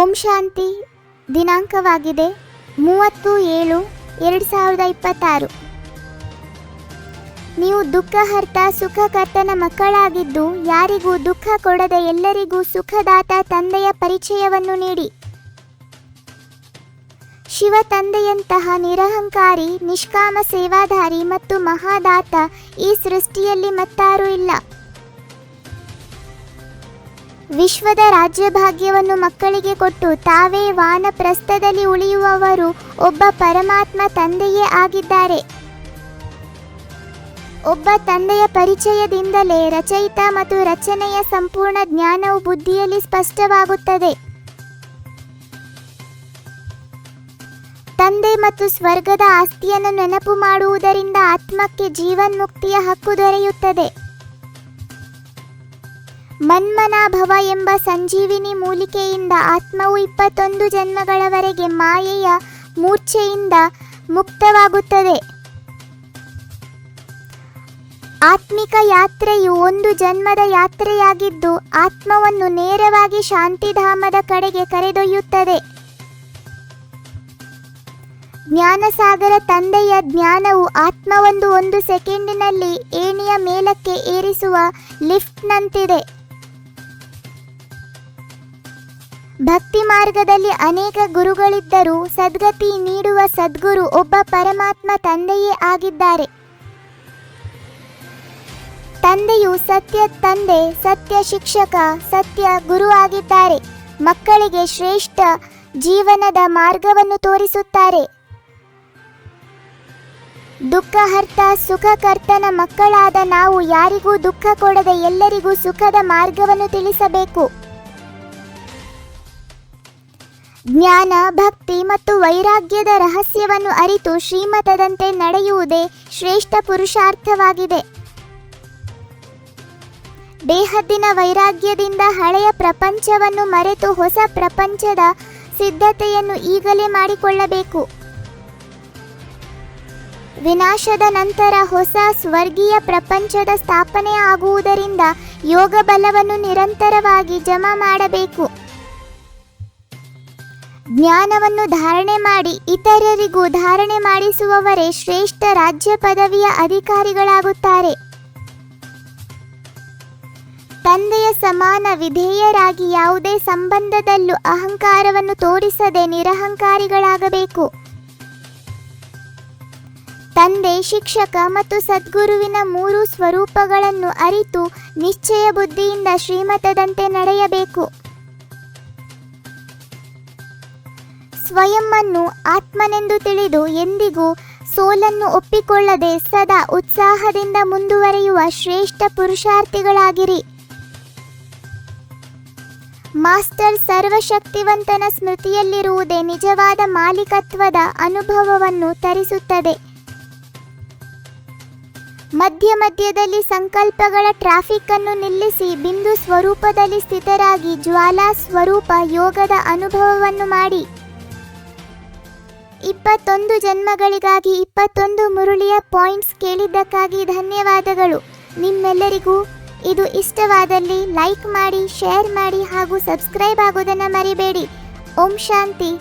ಓಂ ಶಾಂತಿ. ದಿನಾಂಕವಾಗಿದೆ 30/7/2026. ನೀವು ದುಃಖಹರ್ತ ಸುಖಕರ್ತನ ಮಕ್ಕಳಾಗಿದ್ದು ಯಾರಿಗೂ ದುಃಖ ಕೊಡದ ಎಲ್ಲರಿಗೂ ಸುಖದಾತ ತಂದೆಯ ಪರಿಚಯವನ್ನು ನೀಡಿ. ಶಿವ ತಂದೆಯಂತಹ ನಿರಹಂಕಾರಿ, ನಿಷ್ಕಾಮ ಸೇವಾಧಾರಿ ಮತ್ತು ಮಹಾದಾತ ಈ ಸೃಷ್ಟಿಯಲ್ಲಿ ಮತ್ತಾರೂ ಇಲ್ಲ. ವಿಶ್ವದ ರಾಜ್ಯಭಾಗ್ಯವನ್ನು ಮಕ್ಕಳಿಗೆ ಕೊಟ್ಟು ತಾವೇ ವಾನಪ್ರಸ್ಥದಲ್ಲಿ ಉಳಿಯುವವರು ಒಬ್ಬ ಪರಮಾತ್ಮ ತಂದೆಯೇ ಆಗಿದ್ದಾರೆ. ಒಬ್ಬ ತಂದೆಯ ಪರಿಚಯದಿಂದಲೇ ರಚಯಿತ ಮತ್ತು ರಚನೆಯ ಸಂಪೂರ್ಣ ಜ್ಞಾನವು ಬುದ್ಧಿಯಲ್ಲಿ ಸ್ಪಷ್ಟವಾಗುತ್ತದೆ. ತಂದೆ ಮತ್ತು ಸ್ವರ್ಗದ ಆಸ್ತಿಯನ್ನು ನೆನಪು ಮಾಡುವುದರಿಂದ ಆತ್ಮಕ್ಕೆ ಜೀವನ್ಮುಕ್ತಿಯ ಹಕ್ಕು ದೊರೆಯುತ್ತದೆ. ಮನ್ಮನಾಭವ ಎಂಬ ಸಂಜೀವಿನಿ ಮೂಲಿಕೆಯಿಂದ ಆತ್ಮವು 21 ಜನ್ಮಗಳವರೆಗೆ ಮಾಯೆಯ ಮೂರ್ಛೆಯಿಂದ ಮುಕ್ತವಾಗುತ್ತದೆ. ಆತ್ಮಿಕ ಯಾತ್ರೆಯು ಒಂದು ಜನ್ಮದ ಯಾತ್ರೆಯಾಗಿದ್ದು ಆತ್ಮವನ್ನು ನೇರವಾಗಿ ಶಾಂತಿಧಾಮದ ಕಡೆಗೆ ಕರೆದೊಯ್ಯುತ್ತದೆ. ಜ್ಞಾನಸಾಗರ ತಂದೆಯ ಜ್ಞಾನವು ಆತ್ಮವನ್ನು 1 ಸೆಕೆಂಡಿನಲ್ಲಿ ಏಣಿಯ ಮೇಲಕ್ಕೆ ಏರಿಸುವ ಲಿಫ್ಟ್ನಂತಿದೆ. ಭಕ್ತಿ ಮಾರ್ಗದಲ್ಲಿ ಅನೇಕ ಗುರುಗಳಿದ್ದರೂ ಸದ್ಗತಿ ನೀಡುವ ಸದ್ಗುರು ಒಬ್ಬ ಪರಮಾತ್ಮ ತಂದೆಯೇ ಆಗಿದ್ದಾರೆ. ತಂದೆಯು ಸತ್ಯ ತಂದೆ, ಸತ್ಯ ಶಿಕ್ಷಕ, ಸತ್ಯ ಗುರು ಆಗಿದ್ದಾರೆ. ಮಕ್ಕಳಿಗೆ ಶ್ರೇಷ್ಠ ಜೀವನದ ಮಾರ್ಗವನ್ನು ತೋರಿಸುತ್ತಾರೆ. ದುಃಖಹರ್ತ ಸುಖಕರ್ತನ ಮಕ್ಕಳಾದ ನಾವು ಯಾರಿಗೂ ದುಃಖ ಕೊಡದೆ ಎಲ್ಲರಿಗೂ ಸುಖದ ಮಾರ್ಗವನ್ನು ತಿಳಿಸಬೇಕು. ಜ್ಞಾನ, ಭಕ್ತಿ ಮತ್ತು ವೈರಾಗ್ಯದ ರಹಸ್ಯವನ್ನು ಅರಿತು ಶ್ರೀಮತದಂತೆ ನಡೆಯುವುದೇ ಶ್ರೇಷ್ಠ ಪುರುಷಾರ್ಥವಾಗಿದೆ. ಬೇಹದ್ದಿನ ವೈರಾಗ್ಯದಿಂದ ಹಳೆಯ ಪ್ರಪಂಚವನ್ನು ಮರೆತು ಹೊಸ ಪ್ರಪಂಚದ ಸಿದ್ಧತೆಯನ್ನು ಈಗಲೇ ಮಾಡಿಕೊಳ್ಳಬೇಕು. ವಿನಾಶದ ನಂತರ ಹೊಸ ಸ್ವರ್ಗೀಯ ಪ್ರಪಂಚದ ಸ್ಥಾಪನೆ ಆಗುವುದರಿಂದ ಯೋಗ ಬಲವನ್ನು ನಿರಂತರವಾಗಿ ಜಮಾ ಮಾಡಬೇಕು. ಜ್ಞಾನವನ್ನು ಧಾರಣೆ ಮಾಡಿ ಇತರರಿಗೂ ಧಾರಣೆ ಮಾಡಿಸುವವರೇ ಶ್ರೇಷ್ಠ ರಾಜ್ಯ ಪದವಿಯ ಅಧಿಕಾರಿಗಳಾಗುತ್ತಾರೆ. ತಂದೆಯ ಸಮಾನ ವಿಧೇಯರಾಗಿ ಯಾವುದೇ ಸಂಬಂಧದಲ್ಲೂ ಅಹಂಕಾರವನ್ನು ತೋರಿಸದೆ ನಿರಹಂಕಾರಿಗಳಾಗಬೇಕು. ತಂದೆ, ಶಿಕ್ಷಕ ಮತ್ತು ಸದ್ಗುರುವಿನ 3 ಸ್ವರೂಪಗಳನ್ನು ಅರಿತು ನಿಶ್ಚಯ ಬುದ್ಧಿಯಿಂದ ಶ್ರೀಮತದಂತೆ ನಡೆಯಬೇಕು. ಸ್ವಯಂವನ್ನು ಆತ್ಮನೆಂದು ತಿಳಿದು ಎಂದಿಗೂ ಸೋಲನ್ನು ಒಪ್ಪಿಕೊಳ್ಳದೆ ಸದಾ ಉತ್ಸಾಹದಿಂದ ಮುಂದುವರಿಯುವ ಶ್ರೇಷ್ಠ ಪುರುಷಾರ್ಥಿಗಳಾಗಿರಿ. ಮಾಸ್ಟರ್ ಸರ್ವಶಕ್ತಿವಂತನ ಸ್ಮೃತಿಯಲ್ಲಿರುವುದೇ ನಿಜವಾದ ಮಾಲೀಕತ್ವದ ಅನುಭವವನ್ನು ತರಿಸುತ್ತದೆ. ಮಧ್ಯದಲ್ಲಿ ಸಂಕಲ್ಪಗಳ ಟ್ರಾಫಿಕ್ ಅನ್ನು ನಿಲ್ಲಿಸಿ ಬಿಂದು ಸ್ವರೂಪದಲ್ಲಿ ಸ್ಥಿತರಾಗಿ ಜ್ವಾಲಾ ಸ್ವರೂಪ ಯೋಗದ ಅನುಭವವನ್ನು ಮಾಡಿ. 21 ಜನ್ಮಗಳಿಗಾಗಿ 21 ಮುರುಳಿಯ ಪಾಯಿಂಟ್ಸ್ ಕೇಳಿದ್ದಕ್ಕಾಗಿ ಧನ್ಯವಾದಗಳು. ನಿಮ್ಮೆಲ್ಲರಿಗೂ ಇದು ಇಷ್ಟವಾದಲ್ಲಿ ಲೈಕ್ ಮಾಡಿ, ಶೇರ್ ಮಾಡಿ ಹಾಗೂ ಸಬ್ಸ್ಕ್ರೈಬ್ ಆಗೋದನ್ನು ಮರಿಬೇಡಿ. ಓಂ ಶಾಂತಿ.